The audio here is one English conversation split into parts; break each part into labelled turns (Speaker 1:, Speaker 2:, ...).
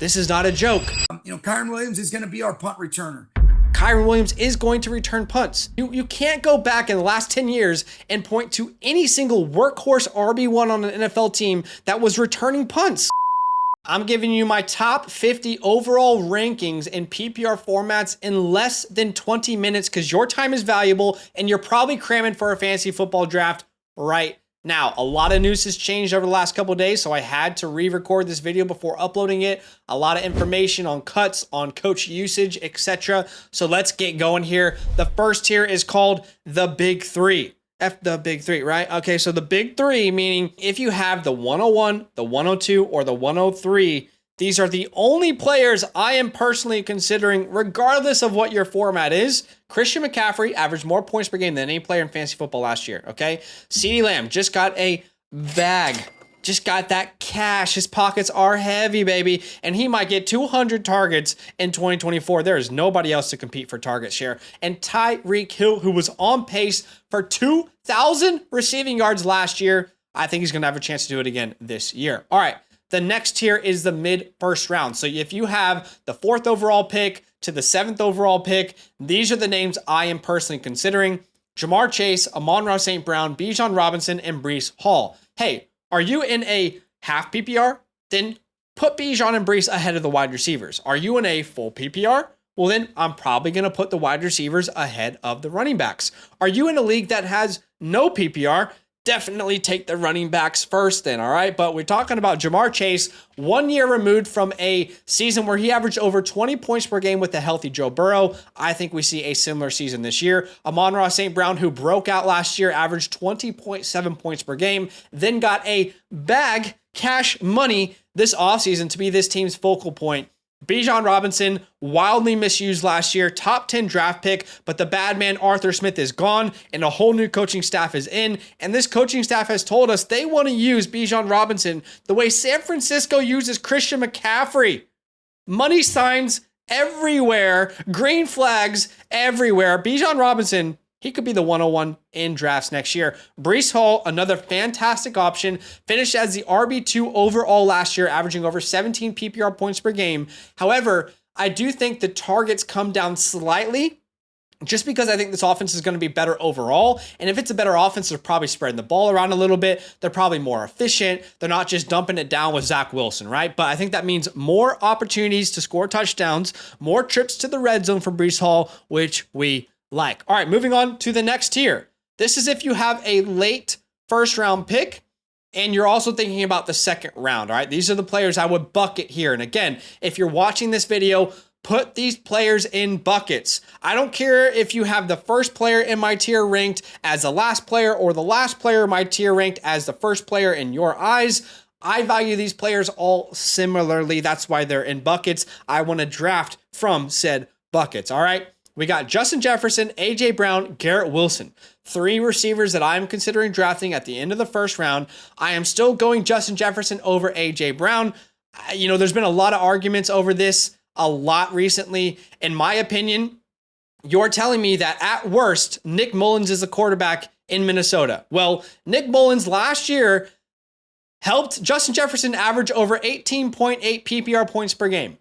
Speaker 1: This is not a joke.
Speaker 2: Kyren Williams is going to be our punt returner.
Speaker 1: Kyren Williams is going to return punts. You can't go back in the last 10 years and point to any single workhorse RB1 on an NFL team that was returning punts. I'm giving you my top 50 overall rankings in PPR formats in less than 20 minutes because your time is valuable and you're probably cramming for a fantasy football draft right now. A lot of news has changed over the last couple of days, so I had to re-record this video before uploading it. A lot of information on cuts, on coach usage, etc. So let's get going here. The first tier is called the Big Three. The Big Three, right? Okay, so the Big Three, meaning if you have the 101, the 102, or the 103, these are the only players I am personally considering, regardless of what your format is. Christian McCaffrey averaged more points per game than any player in fantasy football last year, okay? CeeDee Lamb just got a bag. Just got that cash. His pockets are heavy, baby. And he might get 200 targets in 2024. There is nobody else to compete for target share. And Tyreek Hill, who was on pace for 2,000 receiving yards last year, I think he's going to have a chance to do it again this year. All right. The next tier is the mid-first round. So if you have the 4th overall pick to the 7th overall pick, these are the names I am personally considering. Ja'Marr Chase, Amon-Ra St. Brown, Bijan Robinson, and Breece Hall. Hey, are you in a half PPR? Then put Bijan and Breece ahead of the wide receivers. Are you in a full PPR? Well, then I'm probably going to put the wide receivers ahead of the running backs. Are you in a league that has no PPR? Definitely take the running backs first then, all right? But we're talking about Ja'Marr Chase, 1 year removed from a season where he averaged over 20 points per game with a healthy Joe Burrow. I think we see a similar season this year. Amon-Ra St. Brown, who broke out last year, averaged 20.7 points per game, then got a bag, cash money this offseason to be this team's focal point. Bijan Robinson, wildly misused last year, top 10 draft pick, but the bad man Arthur Smith is gone and a whole new coaching staff is in. And this coaching staff has told us they want to use Bijan Robinson the way San Francisco uses Christian McCaffrey. Money signs everywhere, green flags everywhere. Bijan Robinson, he could be the 101 in drafts next year. Breece Hall, another fantastic option, finished as the RB2 overall last year, averaging over 17 PPR points per game. However, I do think the targets come down slightly just because I think this offense is going to be better overall. And if it's a better offense, they're probably spreading the ball around a little bit. They're probably more efficient. They're not just dumping it down with Zach Wilson, right? But I think that means more opportunities to score touchdowns, more trips to the red zone for Breece Hall, which we like. All right, moving on to the next tier. This is if you have a late first round pick and you're also thinking about the second round. All right, these are the players I would bucket here. And again, if you're watching this video, put these players in buckets. I don't care if you have the first player in my tier ranked as the last player or the last player in my tier ranked as the first player in your eyes. I value these players all similarly. That's why they're in buckets. I want to draft from said buckets. All right. We got Justin Jefferson, A.J. Brown, Garrett Wilson. 3 receivers that I'm considering drafting at the end of the first round. I am still going Justin Jefferson over A.J. Brown. There's been a lot of arguments over this a lot recently. In my opinion, you're telling me that at worst, Nick Mullins is the quarterback in Minnesota. Well, Nick Mullins last year helped Justin Jefferson average over 18.8 PPR points per game.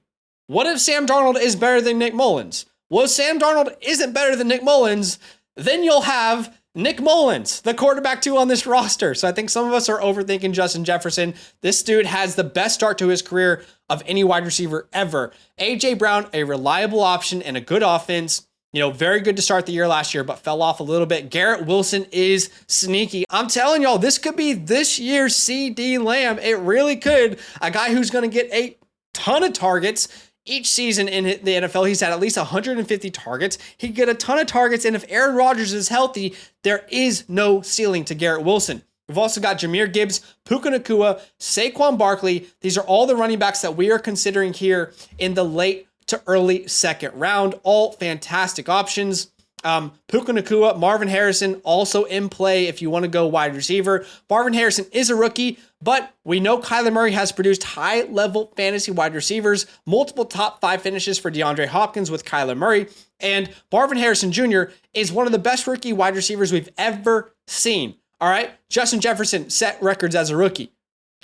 Speaker 1: What if Sam Darnold is better than Nick Mullins? Well, if Sam Darnold isn't better than Nick Mullins, then you'll have Nick Mullins, the quarterback 2 on this roster. So I think some of us are overthinking Justin Jefferson. This dude has the best start to his career of any wide receiver ever. A.J. Brown, a reliable option and a good offense. Very good to start the year last year, but fell off a little bit. Garrett Wilson is sneaky. I'm telling y'all, this could be this year's CeeDee Lamb. It really could. A guy who's going to get a ton of targets. Each season in the NFL, he's had at least 150 targets. He could get a ton of targets, and if Aaron Rodgers is healthy, there is no ceiling to Garrett Wilson. We've also got Jahmyr Gibbs, Puka Nacua, Saquon Barkley. These are all the running backs that we are considering here in the late to early second round. All fantastic options. Puka Nacua, Marvin Harrison also in play if you want to go wide receiver. Marvin Harrison is a rookie, but we know Kyler Murray has produced high-level fantasy wide receivers, multiple top 5 finishes for DeAndre Hopkins with Kyler Murray, and Marvin Harrison Jr. is one of the best rookie wide receivers we've ever seen. All right, Justin Jefferson set records as a rookie.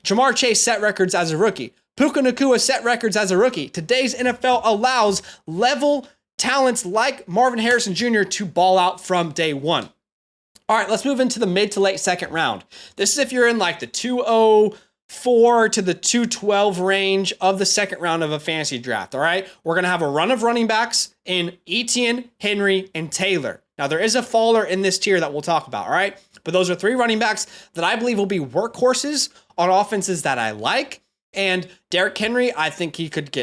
Speaker 1: Ja'Marr Chase set records as a rookie. Puka Nacua set records as a rookie. Today's NFL allows level talents like Marvin Harrison Jr. to ball out from day one. All right, let's move into the mid to late second round. This is if you're in like the 204 to the 212 range of the second round of a fantasy draft. All right, we're going to have a run of running backs in Etienne, Henry, and Taylor. Now, there is a faller in this tier that we'll talk about. All right, but those are three running backs that I believe will be workhorses on offenses that I like. And Derrick Henry, I think he could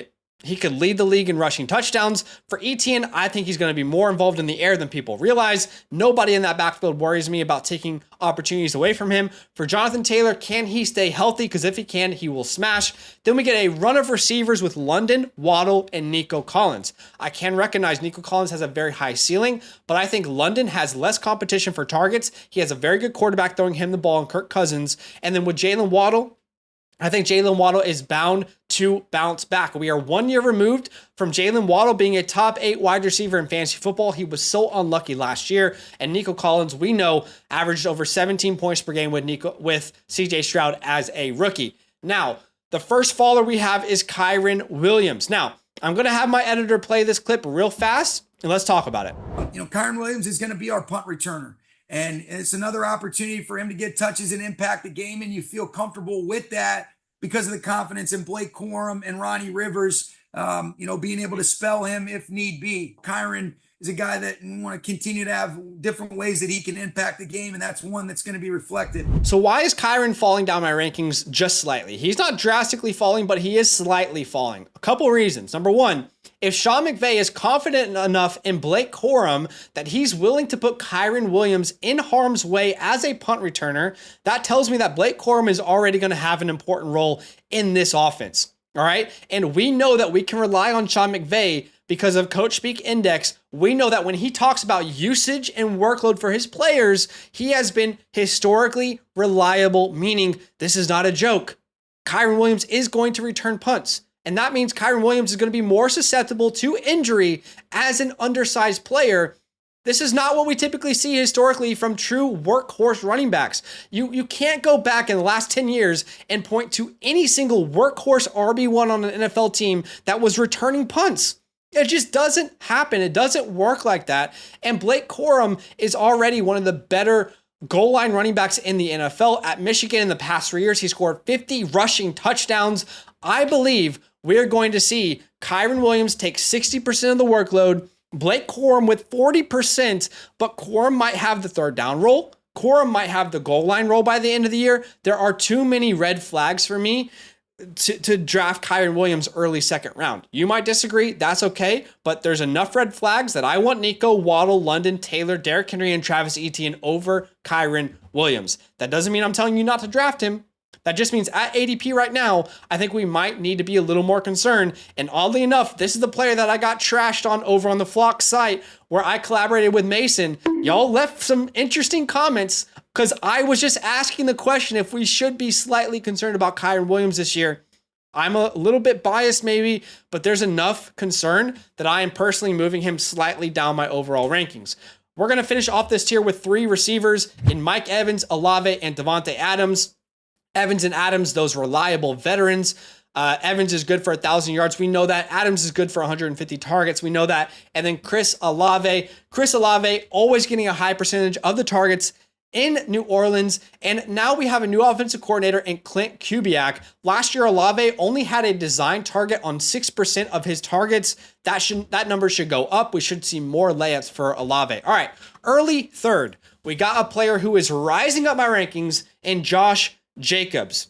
Speaker 1: lead the league in rushing touchdowns. For Etienne, I think he's going to be more involved in the air than people realize. Nobody in that backfield worries me about taking opportunities away from him. For Jonathan Taylor, can he stay healthy? Because if he can, he will smash. Then we get a run of receivers with London, Waddle, and Nico Collins. I can recognize Nico Collins has a very high ceiling, but I think London has less competition for targets. He has a very good quarterback throwing him the ball in Kirk Cousins. And then with Jalen Waddle, I think Jalen Waddle is bound to bounce back. We are 1 year removed from Jalen Waddle being a top 8 wide receiver in fantasy football. He was so unlucky last year. And Nico Collins, we know, averaged over 17 points per game with CJ Stroud as a rookie. Now, the first faller we have is Kyren Williams. Now, I'm going to have my editor play this clip real fast, and let's talk about it.
Speaker 2: Kyren Williams is going to be our punt returner. And it's another opportunity for him to get touches and impact the game, and you feel comfortable with that because of the confidence in Blake Corum and Ronnie Rivers, being able to spell him if need be. Kyren is a guy that you want to continue to have different ways that he can impact the game, and that's one that's going to be reflected.
Speaker 1: So why is Kyren falling down my rankings just slightly? He's not drastically falling, but he is slightly falling. A couple reasons. Number one, if Sean McVay is confident enough in Blake Corum that he's willing to put Kyren Williams in harm's way as a punt returner, that tells me that Blake Corum is already going to have an important role in this offense. All right. And we know that we can rely on Sean McVay because of Coach Speak Index. We know that when he talks about usage and workload for his players, he has been historically reliable, meaning this is not a joke. Kyren Williams is going to return punts. And that means Kyren Williams is going to be more susceptible to injury as an undersized player. This is not what we typically see historically from true workhorse running backs. You can't go back in the last 10 years and point to any single workhorse RB1 on an NFL team that was returning punts. It just doesn't happen. It doesn't work like that. And Blake Corum is already one of the better goal line running backs in the NFL. At Michigan in the past 3 years, he scored 50 rushing touchdowns. I believe we're going to see Kyren Williams take 60% of the workload, Blake Corum with 40%, but Corum might have the third down role. Corum might have the goal line role by the end of the year. There are too many red flags for me to draft Kyren Williams early second round. You might disagree. That's okay. But there's enough red flags that I want Nico, Waddle, London, Taylor, Derrick Henry, and Travis Etienne over Kyren Williams. That doesn't mean I'm telling you not to draft him. That just means at ADP right now, I think we might need to be a little more concerned. And oddly enough, this is the player that I got trashed on over on the Flock site where I collaborated with Mason. Y'all left some interesting comments because I was just asking the question if we should be slightly concerned about Kyren Williams this year. I'm a little bit biased maybe, but there's enough concern that I am personally moving him slightly down my overall rankings. We're going to finish off this tier with 3 receivers in Mike Evans, Olave, and Davante Adams. Evans and Adams, those reliable veterans. Evans is good for 1,000 yards. We know that. Adams is good for 150 targets. We know that. And then Chris Olave. Chris Olave always getting a high percentage of the targets in New Orleans. And now we have a new offensive coordinator in Clint Kubiak. Last year, Olave only had a design target on 6% of his targets. That number should go up. We should see more layups for Olave. All right, early third. We got a player who is rising up my rankings in Josh Jacobs.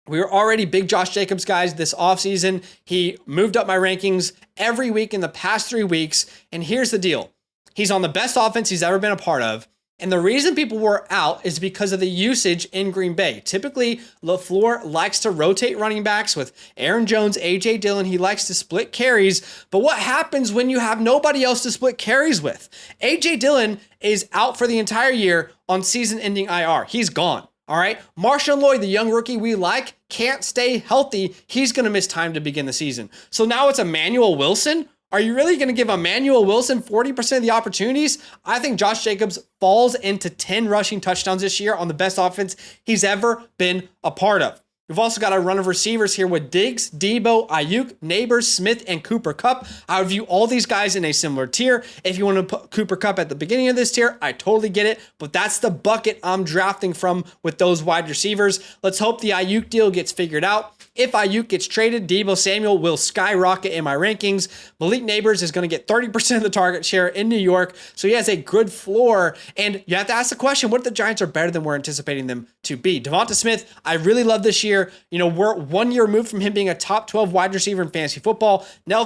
Speaker 1: We were already big Josh Jacobs guys this offseason. He moved up my rankings every week in the past 3 weeks. And here's the deal. He's on the best offense he's ever been a part of. And the reason people were out is because of the usage in Green Bay. Typically, LaFleur likes to rotate running backs with Aaron Jones, A.J. Dillon. He likes to split carries. But what happens when you have nobody else to split carries with? A.J. Dillon is out for the entire year on season-ending IR. He's gone. All right. Marshawn Lloyd, the young rookie we like, can't stay healthy. He's going to miss time to begin the season. So now it's Emmanuel Wilson. Are you really going to give Emmanuel Wilson 40% of the opportunities? I think Josh Jacobs falls into 10 rushing touchdowns this year on the best offense he's ever been a part of. We've also got a run of receivers here with Diggs, Debo, Ayuk, Neighbors, Smith, and Cooper Kupp. I would view all these guys in a similar tier. If you want to put Cooper Kupp at the beginning of this tier, I totally get it, but that's the bucket I'm drafting from with those wide receivers. Let's hope the Ayuk deal gets figured out. If Ayuk gets traded, Deebo Samuel will skyrocket in my rankings. Malik Neighbors is going to get 30% of the target share in New York, so he has a good floor. And you have to ask the question, what if the Giants are better than we're anticipating them to be? Devonta Smith, I really love this year. You know, we're 1 year removed from him being a top 12 wide receiver in fantasy football. Now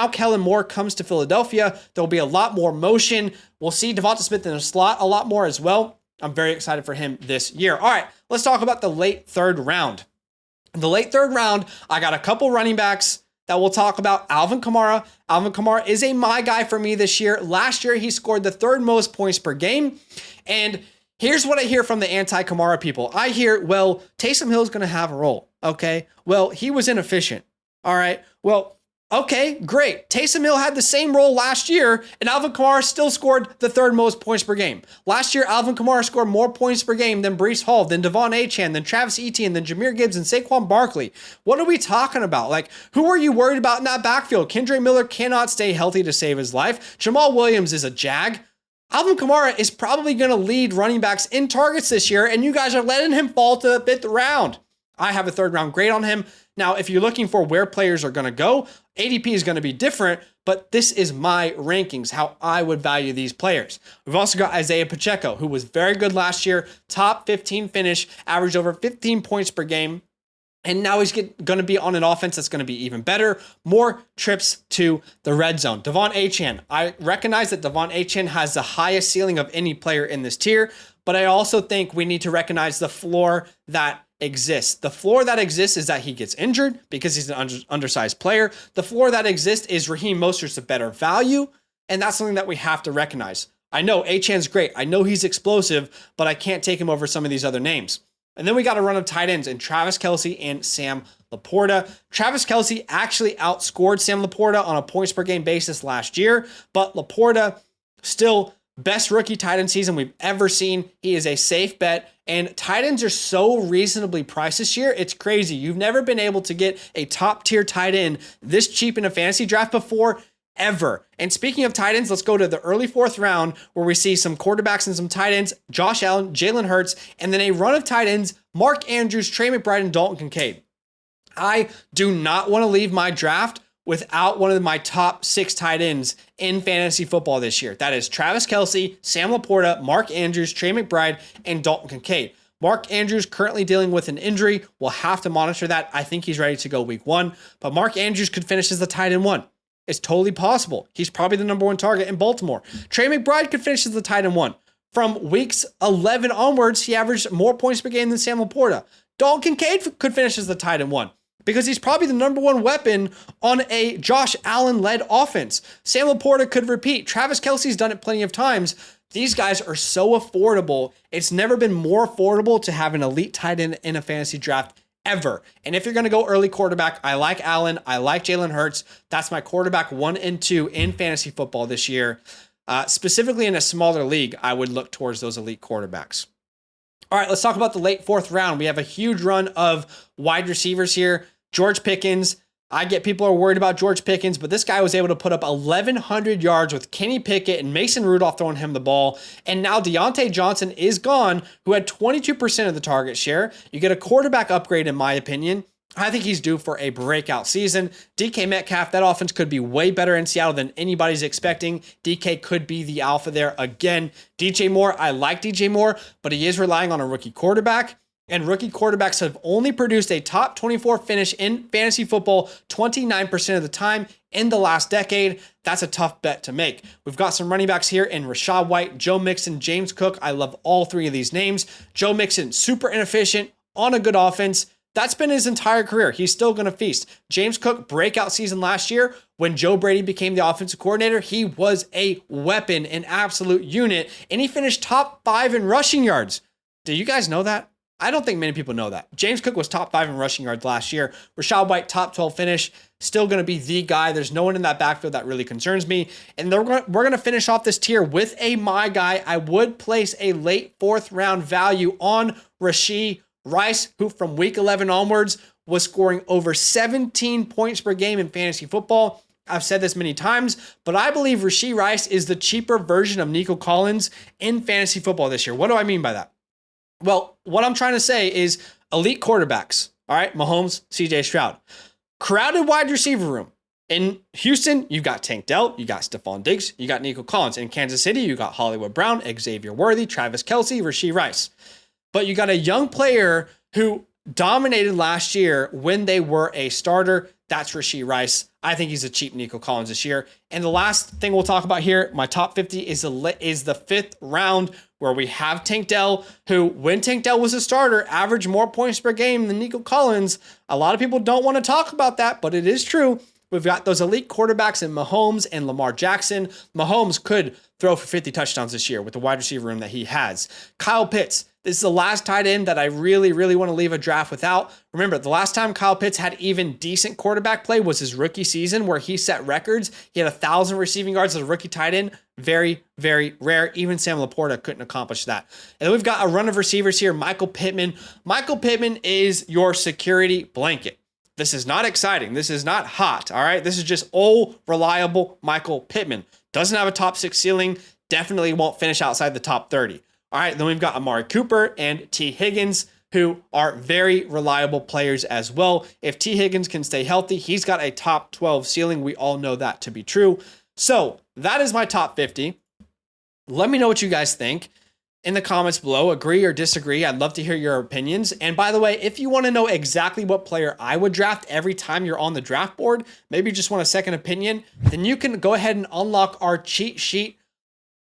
Speaker 1: Kellen Moore comes to Philadelphia. There'll be a lot more motion. We'll see Devonta Smith in the slot a lot more as well. I'm very excited for him this year. All right, let's talk about the late third round. In the late third round, I got a couple running backs that we'll talk about. Alvin Kamara. Alvin Kamara is my guy for me this year. Last year, he scored the third most points per game. And here's what I hear from the anti-Kamara people. I hear, well, Taysom Hill is going to have a role. Okay. Well, he was inefficient. All right. Well, okay, great. Taysom Hill had the same role last year, and Alvin Kamara still scored the third most points per game. Last year, Alvin Kamara scored more points per game than Breece Hall, than Devon Achane, than Travis Etienne, than Jahmyr Gibbs, and Saquon Barkley. What are we talking about? Like, who are you worried about in that backfield? Kendre Miller cannot stay healthy to save his life. Jamal Williams is a jag. Alvin Kamara is probably going to lead running backs in targets this year, and you guys are letting him fall to the fifth round. I have a third round grade on him. Now, if you're looking for where players are going to go, ADP is going to be different, but this is my rankings, how I would value these players. We've also got Isaiah Pacheco, who was very good last year, top 15 finish, averaged over 15 points per game. And now he's going to be on an offense that's going to be even better. More trips to the red zone. Devon Achane. I recognize that Devon Achane has the highest ceiling of any player in this tier, but I also think we need to recognize the floor that exists. The floor that exists is that he gets injured because he's an undersized player. The floor that exists is Raheem Mostert's a better value, and that's something that we have to recognize. I know Achane's great. I know he's explosive, but I can't take him over some of these other names. And then we got a run of tight ends in Travis Kelce and Sam Laporta. Travis Kelce actually outscored Sam Laporta on a points per game basis last year, but Laporta still best rookie tight end season we've ever seen. He is a safe bet, and tight ends are so reasonably priced this year. It's crazy. You've never been able to get a top tier tight end this cheap in a fantasy draft before, ever. And speaking of tight ends, let's go to the early fourth round where we see some quarterbacks and some tight ends, Josh Allen, Jalen Hurts, and then a run of tight ends, Mark Andrews, Trey McBride, and Dalton Kincaid. I do not want to leave my draft without one of my top 6 tight ends in fantasy football this year. That is Travis Kelce, Sam Laporta, Mark Andrews, Trey McBride, and Dalton Kincaid. Mark Andrews currently dealing with an injury. We'll have to monitor that. I think he's ready to go week 1, but Mark Andrews could finish as the tight end 1. It's totally possible. He's probably the number 1 target in Baltimore. Trey McBride could finish as the tight end 1. From weeks 11 onwards, he averaged more points per game than Sam Laporta. Dalton Kincaid could finish as the tight end 1 because he's probably the number 1 weapon on a Josh Allen-led offense. Sam Laporta could repeat. Travis Kelce's done it plenty of times. These guys are so affordable. It's never been more affordable to have an elite tight end in a fantasy draft ever. And if you're going to go early quarterback, I like Allen. I like Jalen Hurts. That's my quarterback 1 and 2 in fantasy football this year. Specifically in a smaller league, I would look towards those elite quarterbacks. All right, let's talk about the late fourth round. We have a huge run of wide receivers here. George Pickens. I get people are worried about George Pickens, but this guy was able to put up 1,100 yards with Kenny Pickett and Mason Rudolph throwing him the ball. And now Deontay Johnson is gone, who had 22% of the target share. You get a quarterback upgrade, in my opinion. I think he's due for a breakout season. DK Metcalf, that offense could be way better in Seattle than anybody's expecting. DK could be the alpha there again. DJ Moore, I like DJ Moore, but he is relying on a rookie quarterback. And rookie quarterbacks have only produced a top 24 finish in fantasy football 29% of the time in the last decade. That's a tough bet to make. We've got some running backs here in Rachaad White, Joe Mixon, James Cook. I love all 3 of these names. Joe Mixon, super inefficient, on a good offense. That's been his entire career. He's still going to feast. James Cook, breakout season last year. When Joe Brady became the offensive coordinator, he was a weapon, an absolute unit, and he finished top 5 in rushing yards. Do you guys know that? I don't think many people know that. James Cook was top 5 in rushing yards last year. Rachaad White, top 12 finish. Still going to be the guy. There's no one in that backfield that really concerns me. And we're going to finish off this tier with a my guy. I would place a late 4th round value on Rashee Rice, who from week 11 onwards was scoring over 17 points per game in fantasy football. I've said this many times, but I believe Rashee Rice is the cheaper version of Nico Collins in fantasy football this year. What do I mean by that? Well, what I'm trying to say is elite quarterbacks. All right, Mahomes, CJ Stroud. Crowded wide receiver room. In Houston, you've got Tank Dell, you got Stephon Diggs, you got Nico Collins. In Kansas City, you got Hollywood Brown, Xavier Worthy, Travis Kelce, Rashee Rice. But you got a young player who dominated last year when they were a starter. That's Rashee Rice. I think he's a cheap Nico Collins this year. And the last thing we'll talk about here, my top 50 is the fifth round, where we have Tank Dell, who, when Tank Dell was a starter, averaged more points per game than Nico Collins. A lot of people don't want to talk about that, but it is true. We've got those elite quarterbacks in Mahomes and Lamar Jackson. Mahomes could throw for 50 touchdowns this year with the wide receiver room that he has. Kyle Pitts. This is the last tight end that I really, really want to leave a draft without. Remember, the last time Kyle Pitts had even decent quarterback play was his rookie season, where he set records. He had 1,000 receiving yards as a rookie tight end. Very, very rare. Even Sam Laporta couldn't accomplish that. And then we've got a run of receivers here. Michael Pittman. Michael Pittman is your security blanket. This is not exciting. This is not hot. All right. This is just old, reliable Michael Pittman. Doesn't have a top 6 ceiling. Definitely won't finish outside the top 30. All right. Then we've got Amari Cooper and T. Higgins, who are very reliable players as well. If T. Higgins can stay healthy, he's got a top 12 ceiling. We all know that to be true. So that is my top 50. Let me know what you guys think in the comments below. Agree or disagree. I'd love to hear your opinions. And by the way, if you want to know exactly what player I would draft every time you're on the draft board, maybe you just want a second opinion, then you can go ahead and unlock our cheat sheet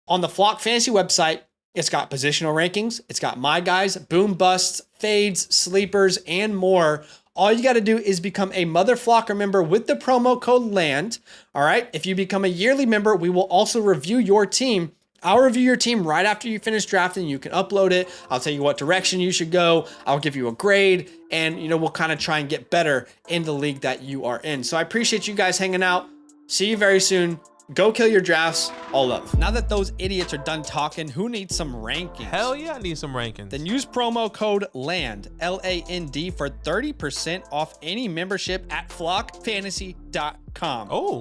Speaker 1: on the Flock Fantasy website. It's got positional rankings. It's got my guys, boom busts, fades, sleepers, and more. All you got to do is become a Mother Flocker member with the promo code LAND. All right. If you become a yearly member, we will also review your team. I'll review your team right after you finish drafting. You can upload it. I'll tell you what direction you should go. I'll give you a grade, and we'll kind of try and get better in the league that you are in. So I appreciate you guys hanging out. See you very soon. Go kill your drafts. All love. Now that those idiots are done talking, who needs some rankings?
Speaker 3: Hell yeah, I need some rankings.
Speaker 1: Then use promo code LAND, LAND, for 30% off any membership at flockfantasy.com.
Speaker 3: Oh.